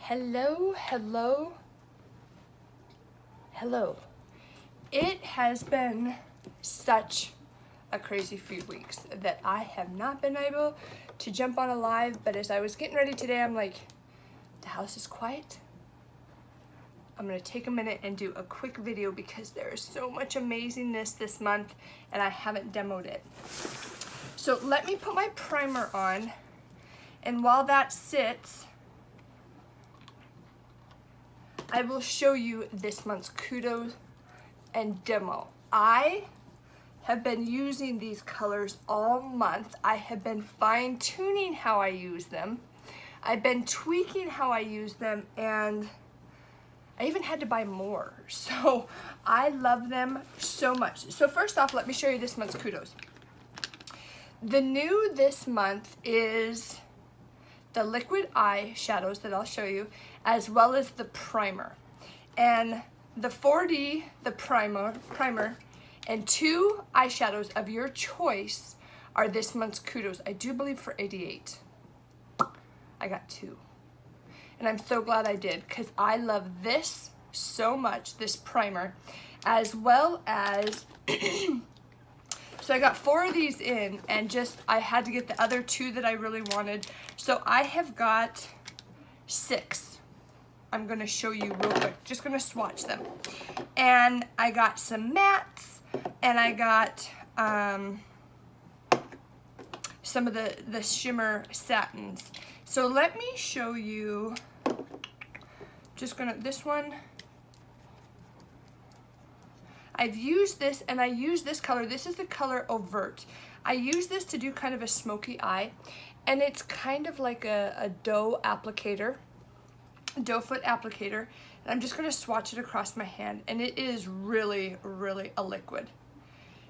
Hello, hello, hello. It has been such a crazy few weeks that I have not been able to jump on a live, but as I was getting ready today, I'm like, the house is quiet. I'm gonna take a minute and do a quick video because there is so much amazingness this month and I haven't demoed it. So let me put my primer on, and while that sits, I will show you this month's Kudos and demo. I have been using these colors all month. I have been fine-tuning how I use them. I've been tweaking how I use them, and I even had to buy more. So I love them so much. So first off, let me show you this month's Kudos. The new this month is the liquid eyeshadows that I'll show you, as well as the primer. And the 4D, the primer, and 2 eyeshadows of your choice are this month's Kudos. I do believe for $88. I got 2. And I'm so glad I did, because I love this so much, this primer, as well as so I got 4 of these in, and just I had to get the other 2 that I really wanted. So I have got 6. I'm gonna show you real quick, just gonna swatch them. And I got some mattes, and I got some of the shimmer satins. So let me show you, this one, I've used this, and I use this color. This is the color Overt. I use this to do kind of a smoky eye, and it's kind of like a doe applicator, doe foot applicator. And I'm just gonna swatch it across my hand, and it is really, really a liquid.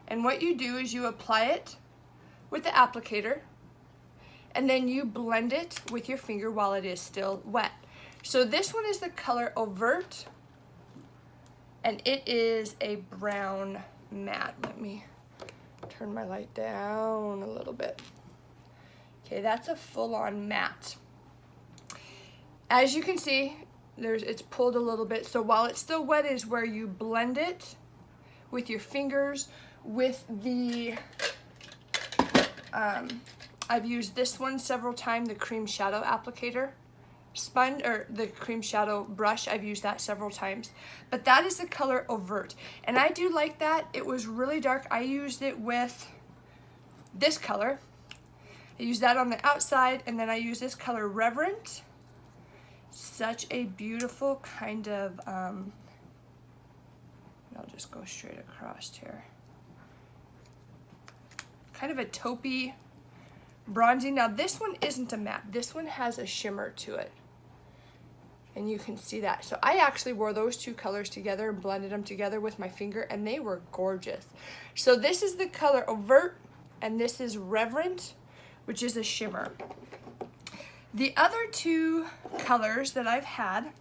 And what you do is you apply it with the applicator, and then you blend it with your finger while it is still wet. So this one is the color Overt, and it is a brown matte. Let me turn my light down a little bit. Okay, that's a full-on matte. As you can see, it's pulled a little bit, so while it's still wet is where you blend it with your fingers with the, I've used this one several times, the cream shadow applicator sponge, or the cream shadow brush. I've used that several times, but that is the color Overt, and I do like that. It was really dark. I used it with this color. I used that on the outside, and then I use this color Reverent. Such a beautiful kind of I'll just go straight across here, kind of a taupey bronzy. Now this one isn't a matte, this one has a shimmer to it, and you can see that. So I actually wore those 2 colors together and blended them together with my finger, and they were gorgeous. So this is the color Overt, and this is Reverent, which is a shimmer. The other 2 colors that I've had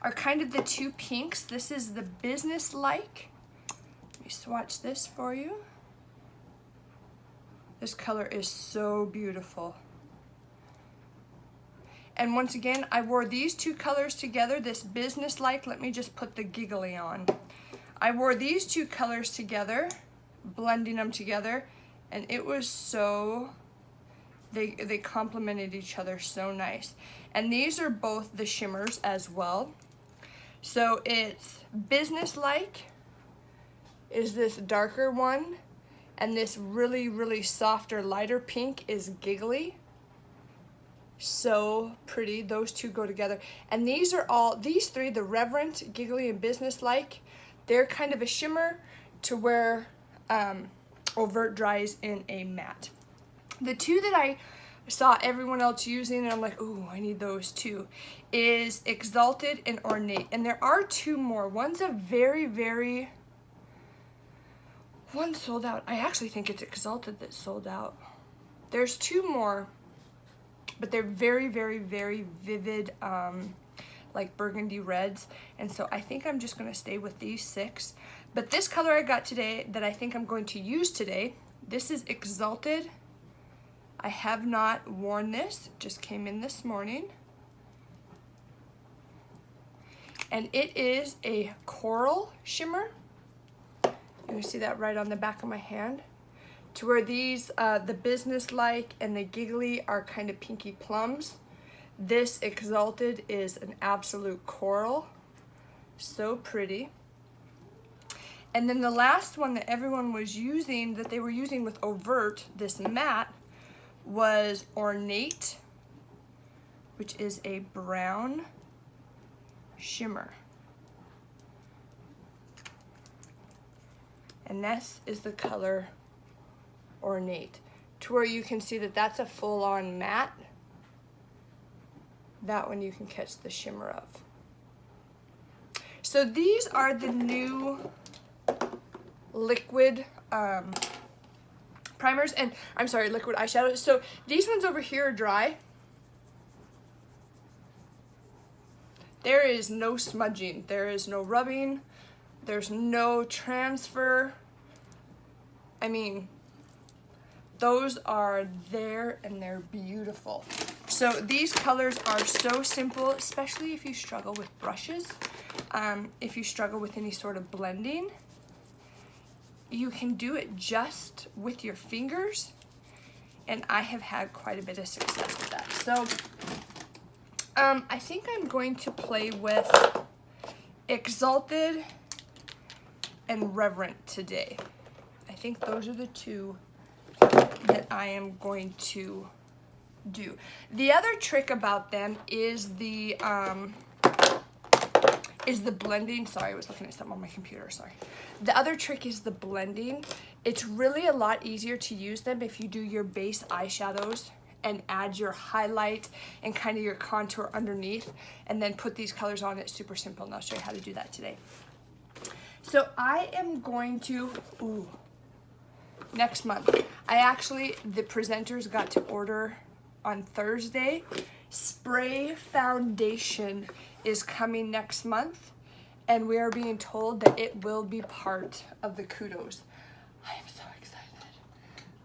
are kind of the 2 pinks. This is the Business-like. Let me swatch this for you. This color is so beautiful. And once again, I wore these 2 colors together, this Business-like. Let me just put the Giggly on. I wore these 2 colors together, blending them together, and it was so, they complemented each other so nice. And these are both the shimmers as well. So it's Business-like is this darker one, and this really, really softer, lighter pink is Giggly. So pretty, those 2 go together. And these are all, these 3, the Reverent, Giggly, and Business-like, they're kind of a shimmer to where Overt dries in a matte. The 2 that I saw everyone else using, and I'm like, ooh, I need those too, is Exalted and Ornate. And there are 2 more. One's a very, very, one sold out. I actually think it's Exalted that sold out. There's 2 more, but they're very, very, very vivid, like burgundy reds. And so I think I'm just gonna stay with these 6. But this color I got today that I think I'm going to use today, this is Exalted. I have not worn this, just came in this morning. And it is a coral shimmer. You can see that right on the back of my hand. To where these, the business-like and the giggly are kind of pinky plums. This Exalted is an absolute coral. So pretty. And then the last one that everyone was using, that they were using with Overt, this matte, was Ornate, which is a brown shimmer. And this is the color Ornate, to where you can see that that's a full-on matte. That one you can catch the shimmer of. So these are the new liquid primers, and I'm sorry, liquid eyeshadows. So these ones over here are dry. There is no smudging, there is no rubbing, there's no transfer. I mean, those are there and they're beautiful. So these colors are so simple, especially if you struggle with brushes. If you struggle with any sort of blending, you can do it just with your fingers. And I have had quite a bit of success with that. So I think I'm going to play with Exalted and Reverent today. I think those are the two that I am going to do. The other trick about them is the blending. Sorry, I was looking at something on my computer, sorry. The other trick is the blending. It's really a lot easier to use them if you do your base eyeshadows and add your highlight and kind of your contour underneath, and then put these colors on. It's super simple, and I'll show you how to do that today. So I am going to, next month, the presenters got to order on Thursday. Spray foundation is coming next month, and we are being told that it will be part of the Kudos. I am so excited.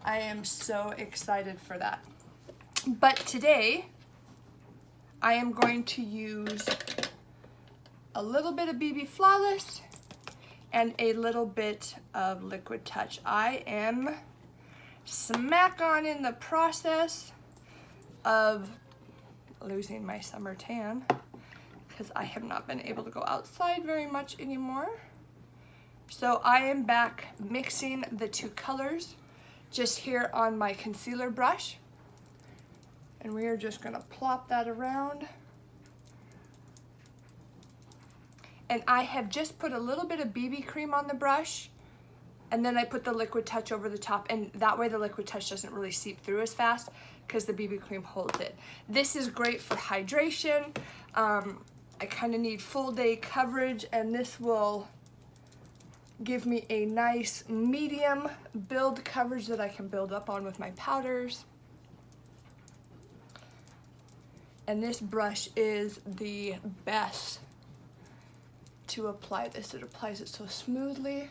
I am so excited for that. But today, I am going to use a little bit of BB Flawless and a little bit of Liquid Touch. I am smack on in the process of losing my summer tan because I have not been able to go outside very much anymore. So I am back mixing the two colors just here on my concealer brush. And we are just gonna plop that around. And I have just put a little bit of BB cream on the brush, and then I put the Liquid Touch over the top, and that way the Liquid Touch doesn't really seep through as fast because the BB cream holds it. This is great for hydration. I kind of need full day coverage, and this will give me a nice medium build coverage that I can build up on with my powders. And this brush is the best to apply this. It applies it so smoothly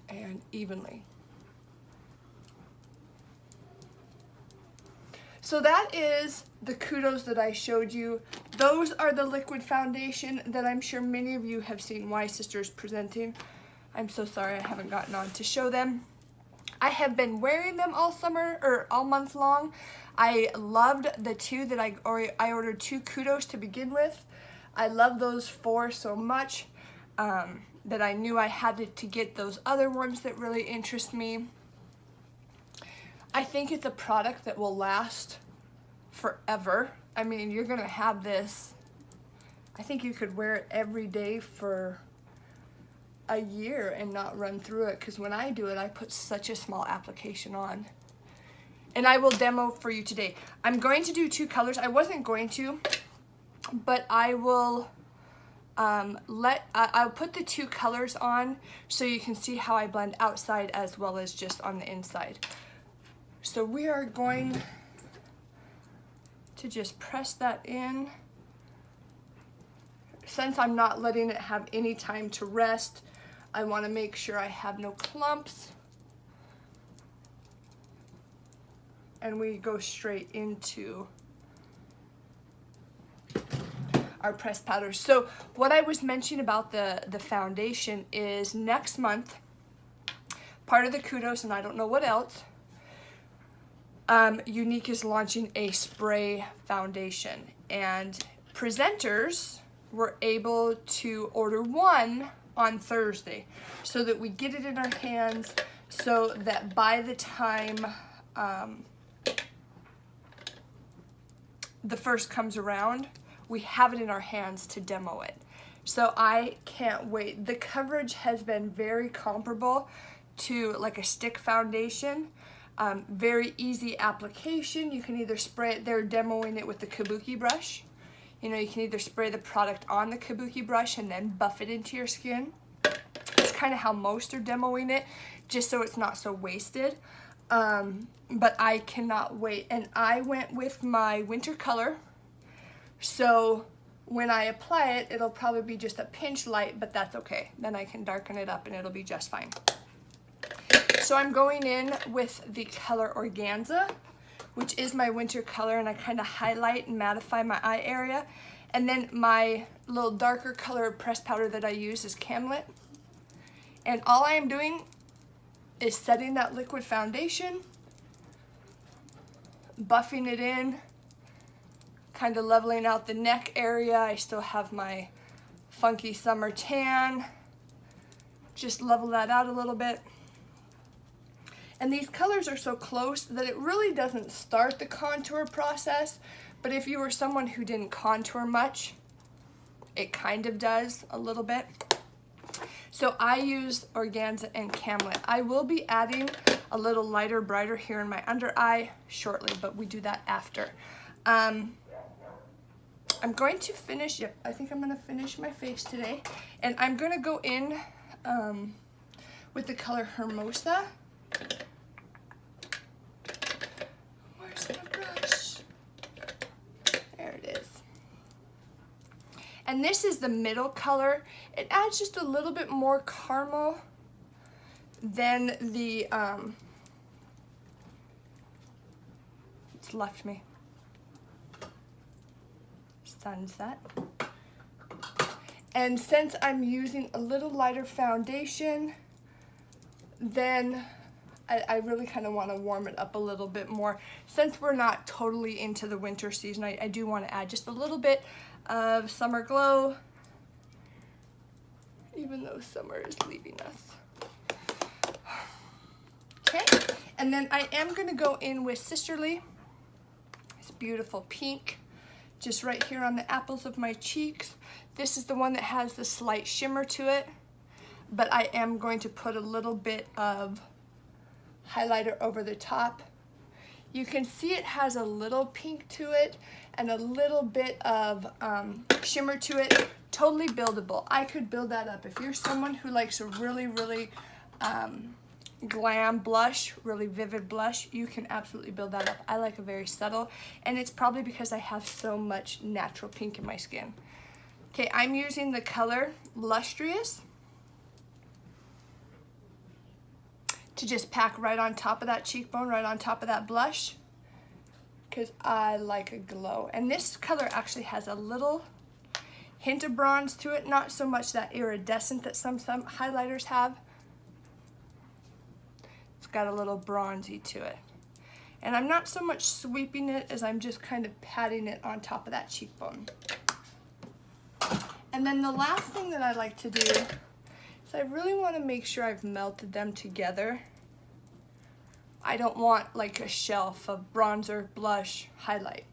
and evenly. So that is the Kudos that I showed you. Those are the liquid foundation that I'm sure many of you have seen Y Sisters presenting. I'm so sorry I haven't gotten on to show them. I have been wearing them all summer, or all month long. I loved the two that I ordered 2 Kudos to begin with. I love those 4 so much that I knew I had to get those other ones that really interest me. I think it's a product that will last forever. I mean, you're gonna have this, I think you could wear it every day for a year and not run through it, because when I do it, I put such a small application on. And I will demo for you today. I'm going to do 2 colors. I wasn't going to, but I will I'll put the 2 colors on so you can see how I blend outside as well as just on the inside. So we are going to just press that in. Since I'm not letting it have any time to rest, I want to make sure I have no clumps. And we go straight into our pressed powders. So what I was mentioning about the foundation is next month, part of the Kudos, and I don't know what else, Younique is launching a spray foundation, and presenters were able to order one on Thursday so that we get it in our hands so that by the time the first comes around, we have it in our hands to demo it. So I can't wait. The coverage has been very comparable to like a stick foundation. Very easy application. You can either spray it, they're demoing it with the kabuki brush. You know, you can either spray the product on the kabuki brush and then buff it into your skin. It's kind of how most are demoing it, just so it's not so wasted. But I cannot wait. And I went with my winter color. So when I apply it, it'll probably be just a pinch light, but that's okay. Then I can darken it up and it'll be just fine. So I'm going in with the color Organza, which is my winter color, and I kind of highlight and mattify my eye area. And then my little darker color pressed powder that I use is Camlet. And all I am doing is setting that liquid foundation, buffing it in, kind of leveling out the neck area. I still have my funky summer tan. Just level that out a little bit. And these colors are so close that it really doesn't start the contour process, but if you were someone who didn't contour much, it kind of does a little bit. So I use Organza and Camlet. I will be adding a little lighter, brighter here in my under eye shortly, but we do that after. I'm going to finish, yep, I think I'm gonna finish my face today, and I'm gonna go in with the color Hermosa. Where's my brush? There it is. And this is the middle color. It adds just a little bit more caramel than the, it's left me. Sunset. And since I'm using a little lighter foundation, then I really kind of want to warm it up a little bit more. Since we're not totally into the winter season, I do want to add just a little bit of summer glow, even though summer is leaving us. Okay, and then I am going to go in with Sisterly. It's beautiful pink, just right here on the apples of my cheeks. This is the one that has the slight shimmer to it, but I am going to put a little bit of highlighter over the top. You can see it has a little pink to it and a little bit of shimmer to it. Totally buildable. I could build that up. If you're someone who likes a really, really glam blush, really vivid blush, you can absolutely build that up. I like a very subtle, and it's probably because I have so much natural pink in my skin. Okay, I'm using the color Lustrous to just pack right on top of that cheekbone, right on top of that blush, because I like a glow. And this color actually has a little hint of bronze to it, not so much that iridescent that some highlighters have. It's got a little bronzy to it. And I'm not so much sweeping it as I'm just kind of patting it on top of that cheekbone. And then the last thing that I like to do is I really want to make sure I've melted them together. I don't want like a shelf of bronzer, blush, highlight.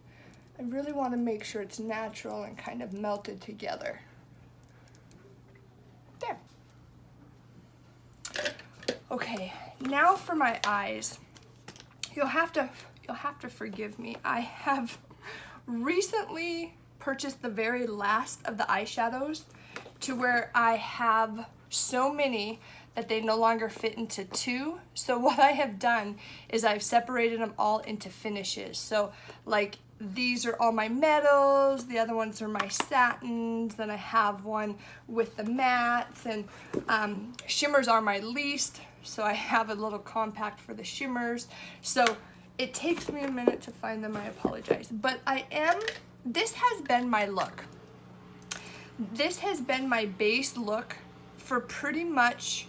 I really want to make sure it's natural and kind of melted together. There. Okay, now for my eyes. You'll have to forgive me. I have recently purchased the very last of the eyeshadows to where I have so many that they no longer fit into two. So what I have done is I've separated them all into finishes. So like these are all my metals, the other ones are my satins, then I have one with the mattes, and shimmers are my least. So I have a little compact for the shimmers. So it takes me a minute to find them, I apologize. But this has been my look. This has been my base look for pretty much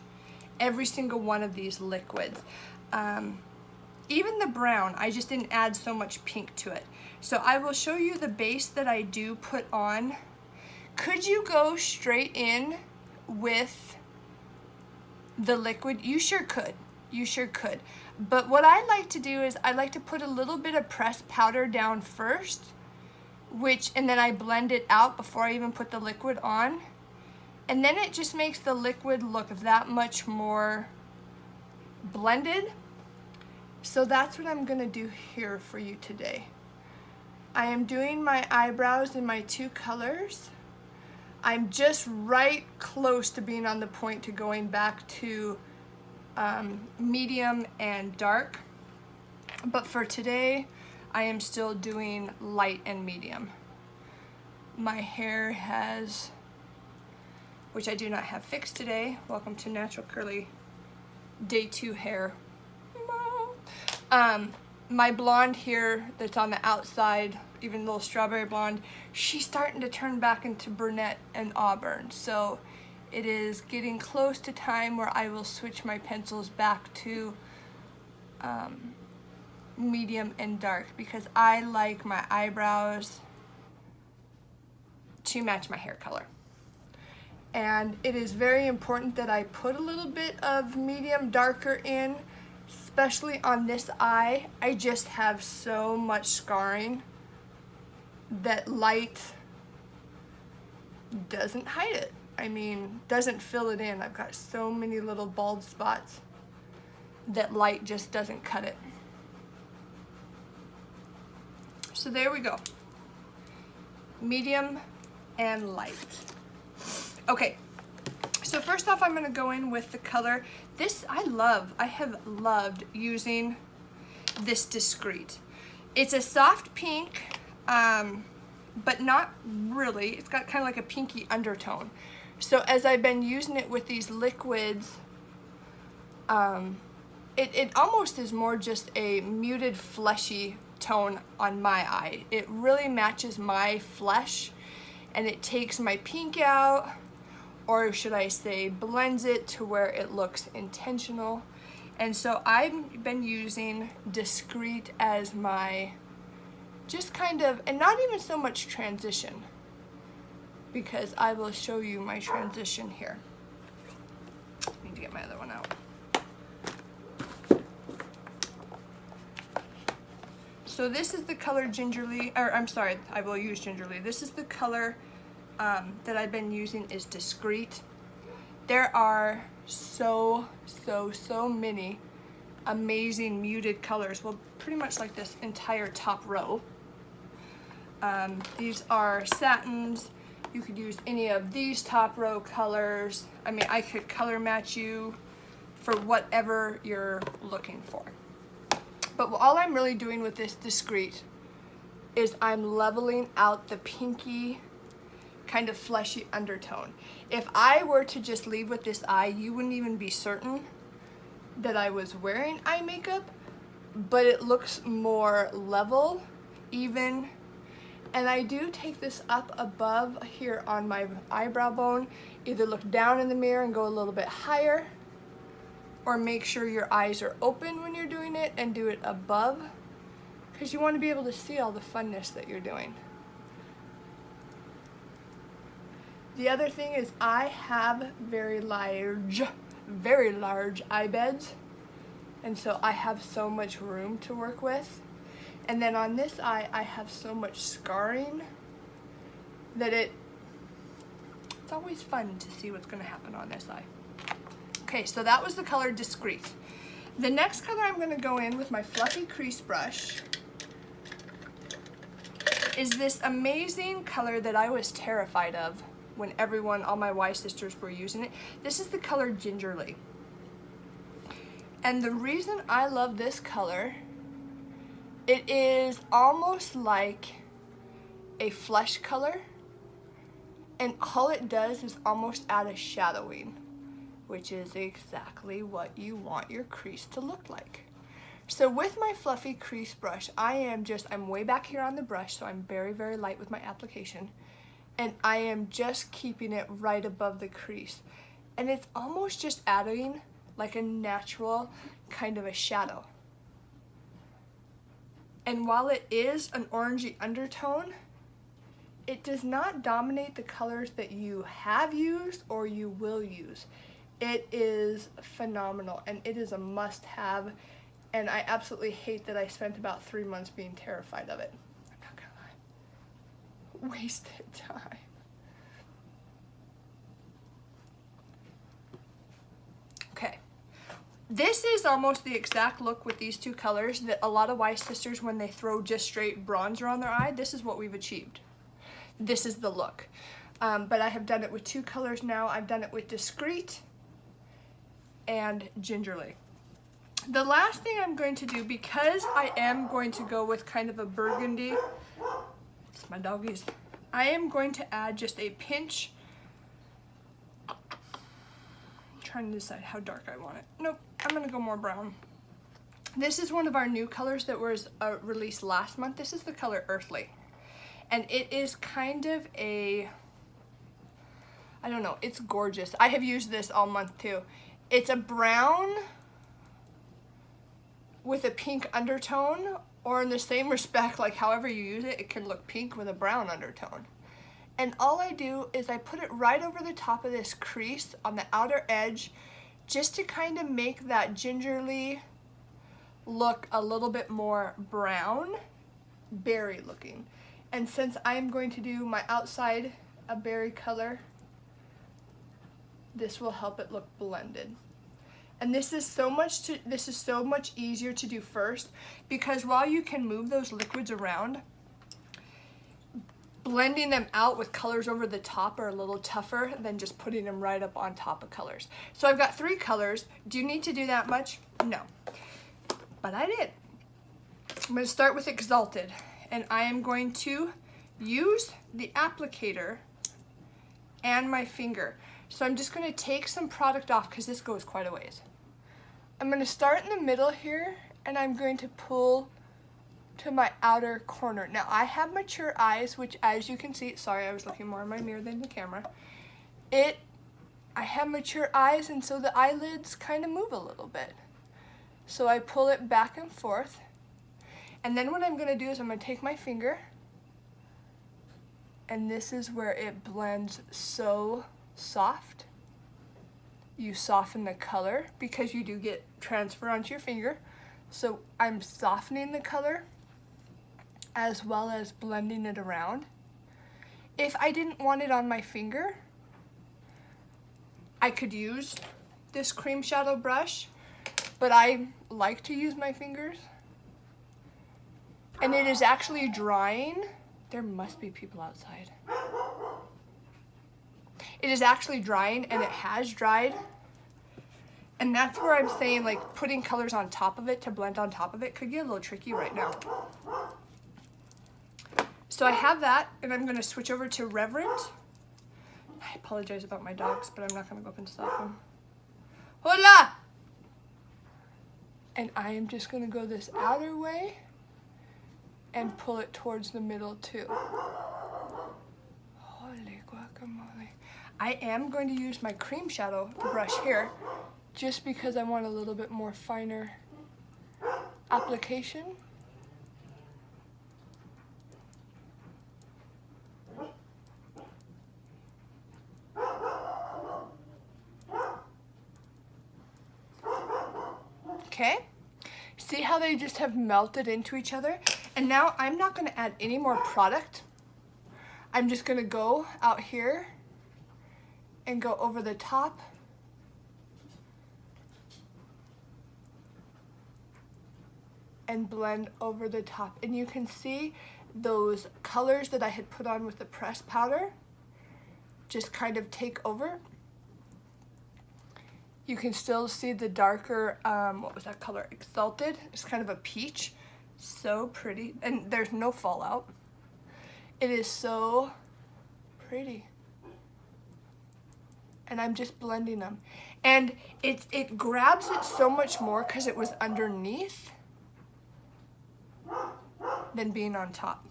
every single one of these liquids. Even the brown, I just didn't add so much pink to it. So I will show you the base that I do put on. Could you go straight in with the liquid? You sure could. You sure could. But what I like to do is I like to put a little bit of pressed powder down first, and then I blend it out before I even put the liquid on. And then it just makes the liquid look that much more blended. So that's what I'm gonna do here for you today. I am doing my eyebrows in my two colors. I'm just right close to being on the point to going back to medium and dark. But for today, I am still doing light and medium. My hair has, which I do not have fixed today. Welcome to Natural Curly Day 2 hair. My blonde here that's on the outside, even a little strawberry blonde, she's starting to turn back into brunette and auburn. So it is getting close to time where I will switch my pencils back to medium and dark, because I like my eyebrows to match my hair color. And it is very important that I put a little bit of medium darker in, especially on this eye. I just have so much scarring that light doesn't hide it. I mean, doesn't fill it in. I've got so many little bald spots that light just doesn't cut it. So there we go. Medium and light. Okay, so first off, I'm gonna go in with the color. This I have loved using this Discreet. It's a soft pink, but not really. It's got kind of like a pinky undertone. So as I've been using it with these liquids, it almost is more just a muted fleshy tone on my eye. It really matches my flesh, and it takes my pink out, or should I say blends it to where it looks intentional. And so I've been using Discreet as my just kind of, and not even so much transition, because I will show you my transition here. I need to get my other one out. So this is the color Gingerly, or I'm sorry, I will use Gingerly. This is the color that I've been using is Discreet. There are so many amazing muted colors. Well, pretty much like this entire top row. These are satins. You could use any of these top row colors. I mean, I could color match you for whatever you're looking for. But all I'm really doing with this Discreet is I'm leveling out the pinky, kind of fleshy undertone. If I were to just leave with this eye, you wouldn't even be certain that I was wearing eye makeup, but it looks more level, even. And I do take this up above here on my eyebrow bone, either look down in the mirror and go a little bit higher, or make sure your eyes are open when you're doing it and do it above, because you want to be able to see all the funness that you're doing. The other thing is I have very large eye beds, and so I have so much room to work with. And then on this eye, I have so much scarring that it's always fun to see what's going to happen on this eye. Okay, so that was the color Discreet. The next color I'm going to go in with my fluffy crease brush is this amazing color that I was terrified of when all my Y sisters were using it. This is the color Gingerly. And the reason I love this color, it is almost like a flesh color, and all it does is almost add a shadowing, which is exactly what you want your crease to look like. So with my fluffy crease brush, I'm way back here on the brush, so I'm very light with my application. and I am just keeping it right above the crease. And it's almost just adding like a natural kind of a shadow. And while it is an orangey undertone, it does not dominate the colors that you have used or you will use. It is phenomenal and it is a must-have, and I absolutely hate that I spent about 3 months being terrified of it. I'm not gonna lie. Wasted time. Okay. This is almost the exact look with these two colors that a lot of Y sisters, when they throw just straight bronzer on their eye, this is what we've achieved. This is the look. But I have done it with two colors now. I've done it with Discreet and Gingerly. The last thing I'm going to do, because I am going to go with kind of a burgundy, it's my doggies, I am going to add just a pinch. I'm trying to decide how dark I want it. Nope, I'm gonna go more brown. This is one of our new colors that was released last month. This is the color Earthly. And it is kind of a, I don't know, it's gorgeous. I have used this all month too. It's a brown with a pink undertone, or in the same respect, like however you use it, it can look pink with a brown undertone. And all I do is I put it right over the top of this crease on the outer edge, just to kind of make that gingerly look a little bit more brown, berry looking. And since I'm going to do my outside a berry color, this will help it look blended. And this is so much easier to do first, because while you can move those liquids around, blending them out with colors over the top are a little tougher than just putting them right up on top of colors. So I've got 3 colors. Do you need to do that much? No. But I did. I'm going to start with Exalted, and I am going to use the applicator and my finger. So I'm just going to take some product off because this goes quite a ways. I'm going to start in the middle here, and I'm going to pull to my outer corner. Now I have mature eyes, which, as you can see, sorry, I was looking more in my mirror than the camera. I have mature eyes, and so the eyelids kind of move a little bit. So I pull it back and forth. And then what I'm going to do is I'm going to take my finger, and this is where it blends so soft. You soften the color because you do get transfer onto your finger. So I'm softening the color as well as blending it around. If I didn't want it on my finger, I could use this cream shadow brush, but I like to use my fingers. And it is actually drying. There must be people outside. It is actually drying, and it has dried. And that's where I'm saying, like, putting colors on top of it to blend on top of it could get a little tricky right now. So I have that, and I'm going to switch over to Reverent. I apologize about my dogs, but I'm not going to go up and stop them. Hola! And I am just going to go this outer way and pull it towards the middle too. Holy guacamole. I am going to use my cream shadow brush here just because I want a little bit more finer application. Okay, see how they just have melted into each other? And now I'm not going to add any more product. I'm just going to go out here and go over the top. And blend over the top. And you can see those colors that I had put on with the pressed powder just kind of take over. You can still see the darker, what was that color? Exalted. It's kind of a peach. So pretty. And there's no fallout. It is so pretty. And I'm just blending them. And it grabs it so much more because it was underneath than being on top.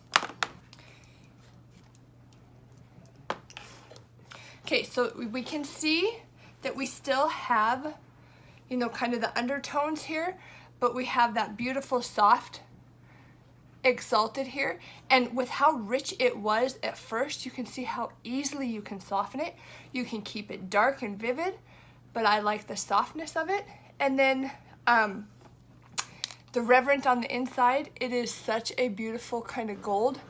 Okay, so we can see that we still have, you know, kind of the undertones here, but we have that beautiful soft exalted here. And with how rich it was at first, you can see how easily you can soften it. You can keep it dark and vivid, but I like the softness of it. And then the Reverent on the inside, it is such a beautiful kind of gold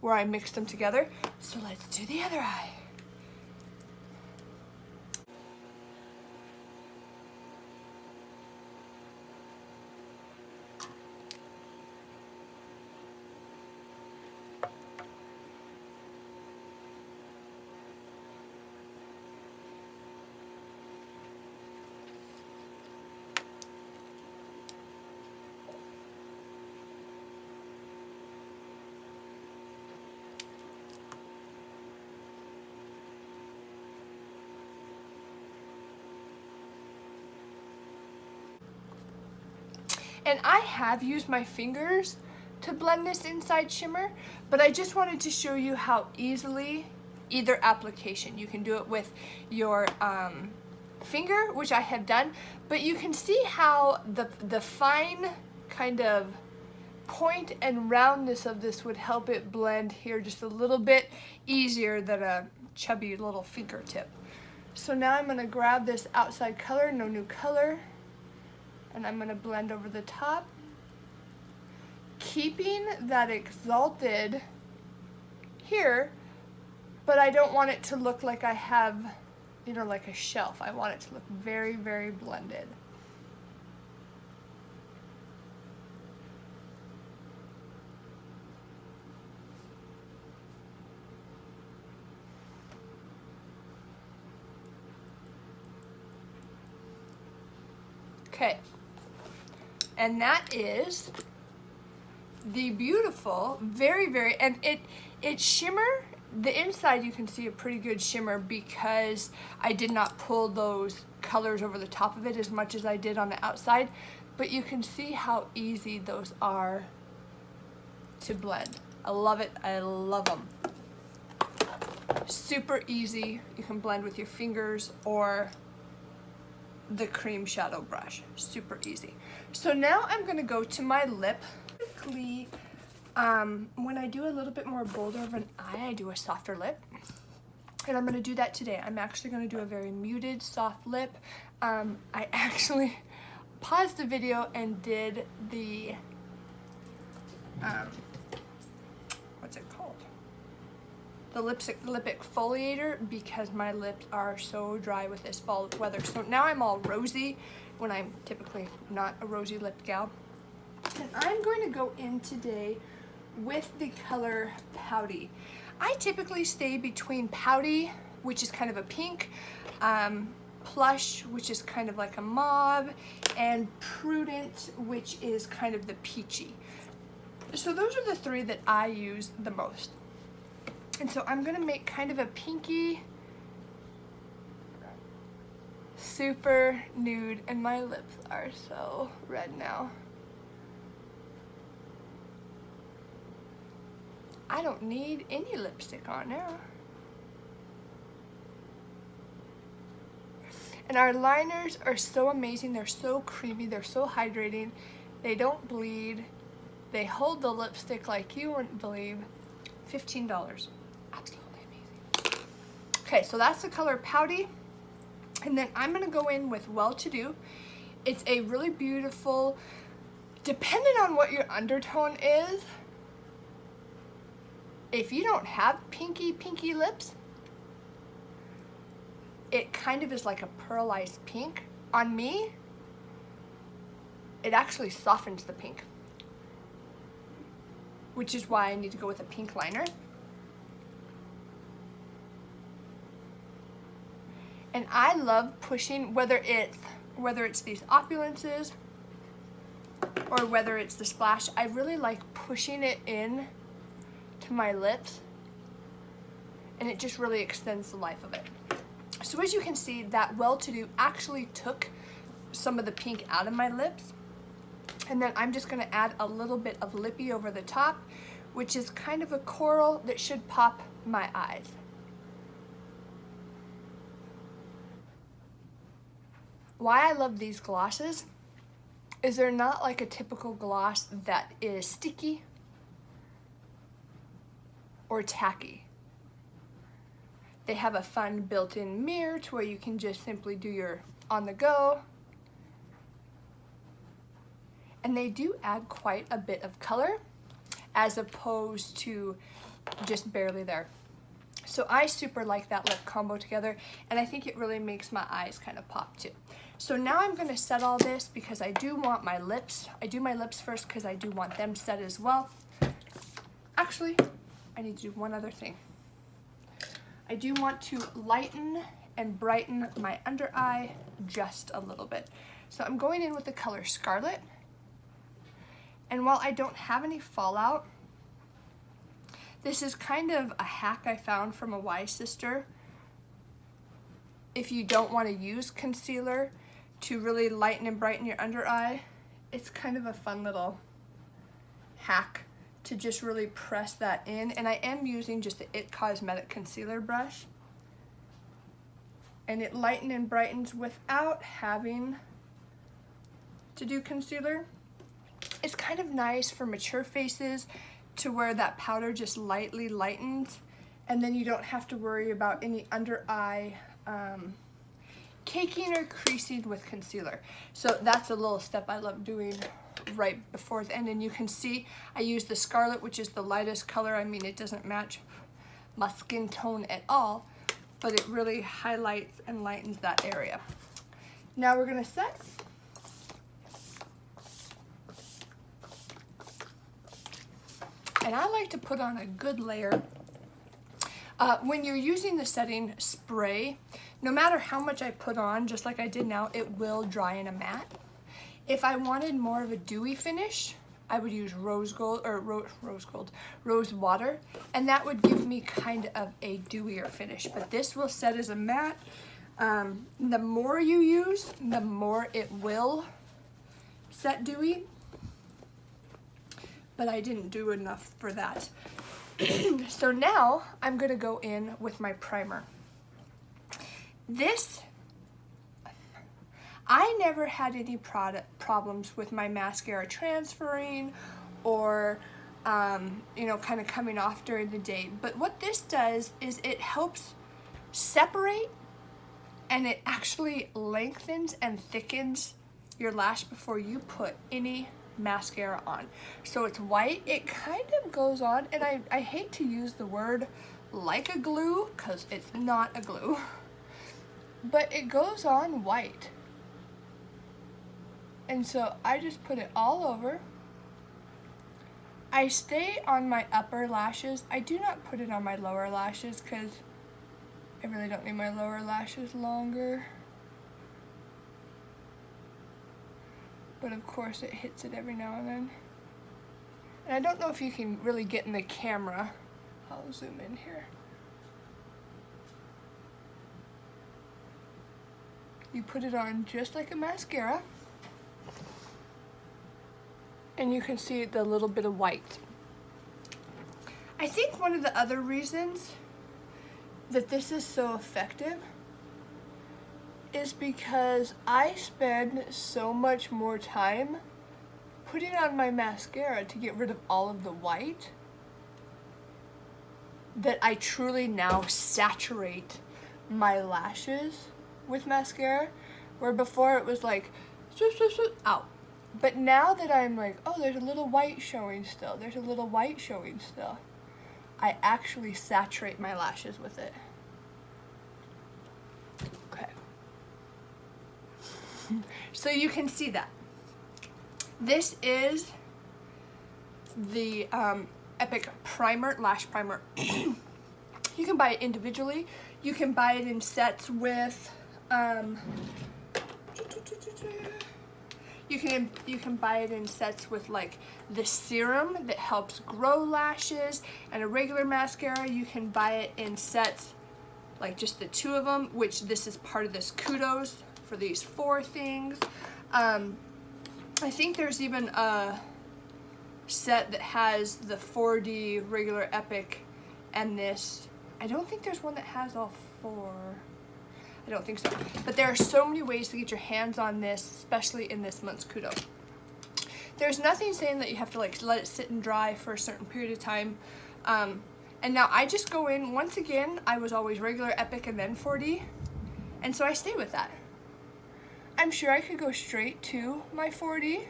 where I mixed them together. So let's do the other eye. And I have used my fingers to blend this inside shimmer, but I just wanted to show you how easily either application. You can do it with your finger, which I have done, but you can see how the fine kind of point and roundness of this would help it blend here just a little bit easier than a chubby little fingertip. So now I'm gonna grab this outside color, No New Color, and I'm gonna blend over the top, keeping that exalted here, but I don't want it to look like I have, you know, like a shelf. I want it to look very, very blended. Okay. And that is the beautiful, very, very, and it shimmer, the inside you can see a pretty good shimmer because I did not pull those colors over the top of it as much as I did on the outside, but you can see how easy those are to blend. I love it, I love them. Super easy, you can blend with your fingers or the cream shadow brush, super easy. So now I'm gonna go to my lip. Typically, when I do a little bit more bolder of an eye, I do a softer lip. And I'm gonna do that today. I'm actually gonna do a very muted, soft lip. I actually paused the video and did the, what's it called? The lip exfoliator because my lips are so dry with this fall weather. So now I'm all rosy when I'm typically not a rosy lipped gal. And I'm going to go in today with the color Pouty. I typically stay between Pouty, which is kind of a pink, Plush, which is kind of like a mauve, and Prudent, which is kind of the peachy. So those are the three that I use the most. And so I'm gonna make kind of a pinky, super nude, and my lips are so red now. I don't need any lipstick on now. And our liners are so amazing. They're so creamy, they're so hydrating. They don't bleed. They hold the lipstick like you wouldn't believe. $15. Absolutely amazing. Okay, so that's the color Pouty. And then I'm gonna go in with Well-To-Do. It's a really beautiful, depending on what your undertone is, if you don't have pinky lips, it kind of is like a pearlized pink. On me, it actually softens the pink, which is why I need to go with a pink liner. And I love pushing, whether it's these opulences or whether it's the splash, I really like pushing it in to my lips, and it just really extends the life of it. So as you can see, that Well-To-Do actually took some of the pink out of my lips, and then I'm just gonna add a little bit of Lippy over the top, which is kind of a coral that should pop my eyes. Why I love these glosses is they're not like a typical gloss that is sticky or tacky. They have a fun built-in mirror to where you can just simply do your on the go. And they do add quite a bit of color as opposed to just barely there. So I super like that lip combo together, and I think it really makes my eyes kind of pop too. So now I'm gonna set all this because I do want my lips. I do my lips first because I do want them set as well. Actually, I need to do one other thing. I do want to lighten and brighten my under eye just a little bit. So I'm going in with the color Scarlet. And while I don't have any fallout, this is kind of a hack I found from a wise sister. If you don't want to use concealer to really lighten and brighten your under eye, it's kind of a fun little hack to just really press that in. And I am using just the It Cosmetic concealer brush. And it lightens and brightens without having to do concealer. It's kind of nice for mature faces to where that powder just lightly lightens, and then you don't have to worry about any under eye caking or creasing with concealer. So that's a little step I love doing right before the end. And you can see I use the Scarlet, which is the lightest color. I mean, it doesn't match my skin tone at all, but it really highlights and lightens that area. Now we're gonna set. And I like to put on a good layer. When you're using the setting spray, no matter how much I put on, just like I did now, it will dry in a matte. If I wanted more of a dewy finish, I would use rose water, and that would give me kind of a dewier finish. But this will set as a matte. The more you use, the more it will set dewy. But I didn't do enough for that. So now I'm gonna go in with my primer. This, I never had any problems with my mascara transferring or, you know, kind of coming off during the day. But what this does is it helps separate, and it actually lengthens and thickens your lash before you put any mascara on. So it's white, it kind of goes on, and I hate to use the word like a glue because it's not a glue, but it goes on white. And so I just put it all over. I stay on my upper lashes. I do not put it on my lower lashes because I really don't need my lower lashes longer. But of course it hits it every now and then. And I don't know if you can really get in the camera. I'll zoom in here. You put it on just like a mascara. And you can see the little bit of white. I think one of the other reasons that this is so effective is because I spend so much more time putting on my mascara to get rid of all of the white that I truly now saturate my lashes with mascara, where before it was like swoop, swoop, swoop, out. But now that I'm like, oh, there's a little white showing still, there's a little white showing still, I actually saturate my lashes with it. Okay. So you can see that. This is the Epic Primer, Lash Primer. You can buy it individually. You can buy it in sets with, you can buy it in sets with like the serum that helps grow lashes and a regular mascara. You can buy it in sets like just the two of them, which this is part of this Kudos for these 4 things. I think there's even a set that has the 4D regular Epic and this. I don't think there's one that has all 4. I don't think so. But there are so many ways to get your hands on this, especially in this month's Kudos. There's nothing saying that you have to like let it sit and dry for a certain period of time. And now I just go in, once again, I was always regular, epic, and then 4D. And so I stay with that. I'm sure I could go straight to my 4D.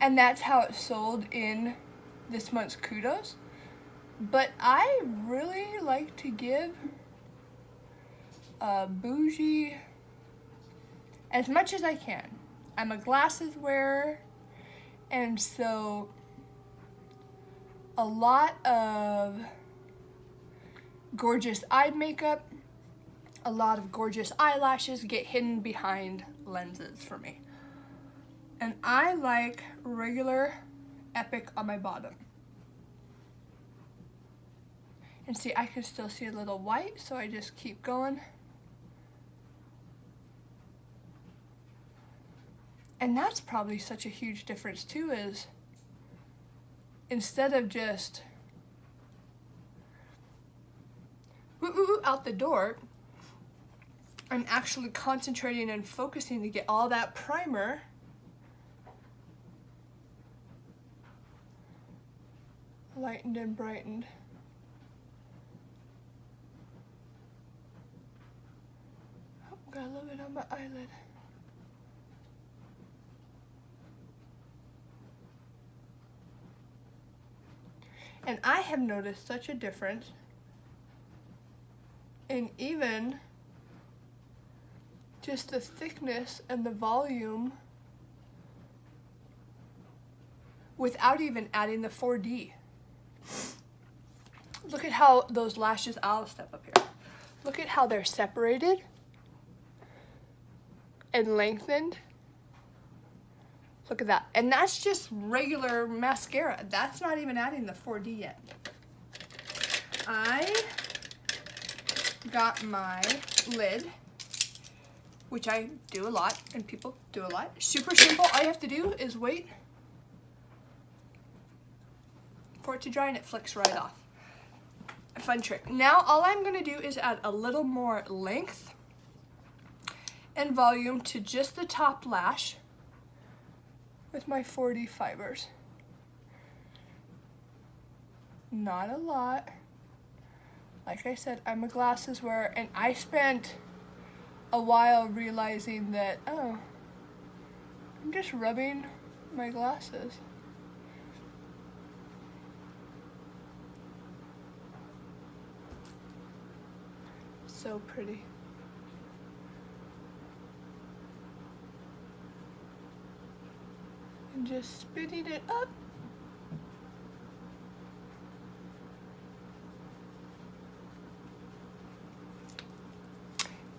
And that's how it's sold in this month's Kudos. But I really like to give a bougie as much as I can. I'm a glasses wearer, and so a lot of gorgeous eye makeup, a lot of gorgeous eyelashes get hidden behind lenses for me. And I like regular epic on my bottom. And see, I can still see a little white, so I just keep going. And that's probably such a huge difference too, is instead of just out the door, I'm actually concentrating and focusing to get all that primer lightened and brightened. Oh, got a little bit on my eyelid. And I have noticed such a difference in even just the thickness and the volume without even adding the 4D. Look at how those lashes, I'll step up here. Look at how they're separated and lengthened. Look at that. And that's just regular mascara. That's not even adding the 4D yet. I got my lid, which I do a lot, and people do a lot. Super simple. All you have to do is wait for it to dry and it flicks right off. A fun trick. Now all I'm going to do is add a little more length and volume to just the top lash with my 4D fibers. Not a lot. Like I said, I'm a glasses wearer, and I spent a while realizing that, oh, I'm just rubbing my glasses. So pretty. And just spinning it up.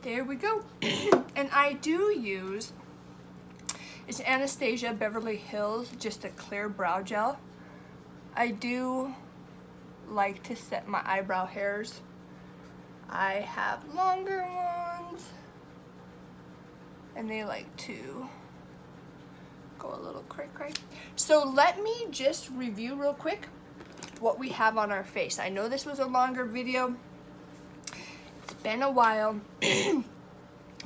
There we go. And I do use, it's Anastasia Beverly Hills, just a clear brow gel. I do like to set my eyebrow hairs. I have longer ones, and they like to go a little cray-cray. So let me just review real quick what we have on our face. I know this was a longer video. It's been a while,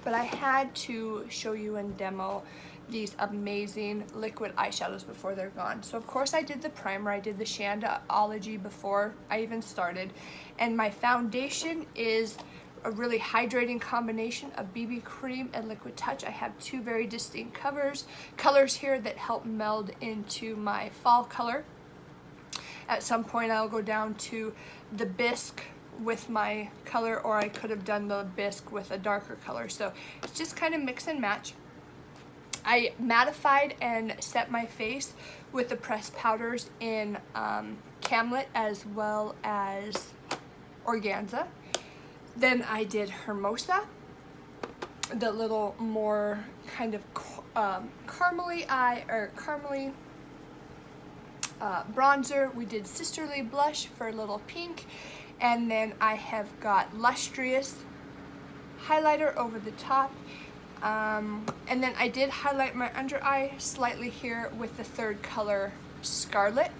but I had to show you and demo these amazing liquid eyeshadows before they're gone. So of course I did the primer, I did the Shandaology before I even started, and my foundation is a really hydrating combination of BB cream and liquid touch. I have two very distinct colors here that help meld into my fall color. At some point I'll go down to the bisque with my color, or I could have done the bisque with a darker color. So it's just kind of mix and match. I mattified and set my face with the pressed powders in Camlet as well as Organza. Then I did Hermosa, the little more kind of caramely bronzer. We did Sisterly blush for a little pink, and then I have got Lustrous highlighter over the top. And then I did highlight my under eye slightly here with the third color Scarlet.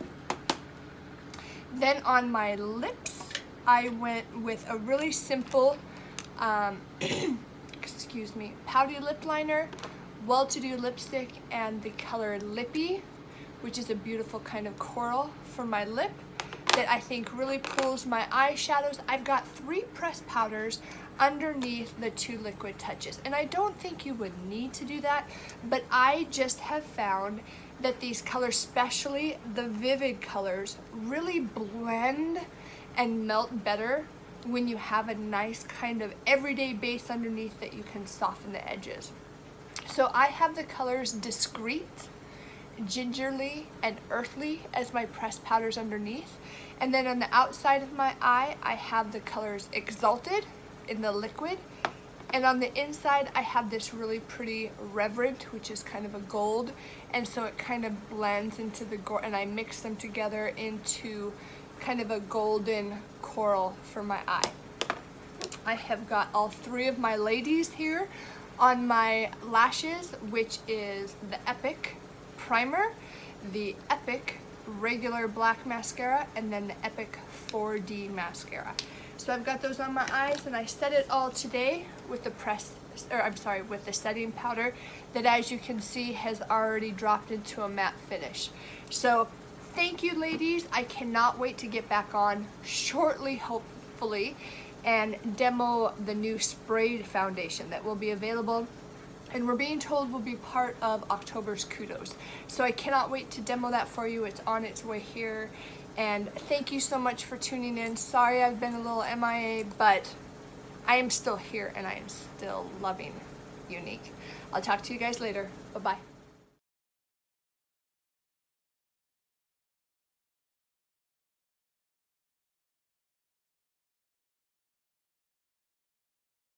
Then on my lips, I went with a really simple excuse me, pouty lip liner, well-to-do lipstick, and the color Lippy, which is a beautiful kind of coral for my lip that I think really pulls my eyeshadows. I've got 3 pressed powders underneath the 2 liquid touches, and I don't think you would need to do that, but I just have found that these colors, especially the vivid colors, really blend and melt better when you have a nice kind of everyday base underneath that you can soften the edges. So I have the colors Discreet, Gingerly, and Earthly as my pressed powders underneath. And then on the outside of my eye, I have the colors Exalted in the liquid. And on the inside, I have this really pretty Reverent, which is kind of a gold. And so it kind of blends into the gold, and I mix them together into kind of a golden coral for my eye. I have got all 3 of my ladies here on my lashes, which is the Epic Primer, the Epic regular black mascara, and then the Epic 4D mascara. So I've got those on my eyes, and I set it all today with the with the setting powder that, as you can see, has already dropped into a matte finish. So thank you, ladies. I cannot wait to get back on shortly, hopefully, and demo the new sprayed foundation that will be available, and we're being told will be part of October's Kudos. So I cannot wait to demo that for you. It's on its way here, and thank you so much for tuning in. Sorry I've been a little MIA, but I am still here, and I am still loving Younique. I'll talk to you guys later. Bye-bye.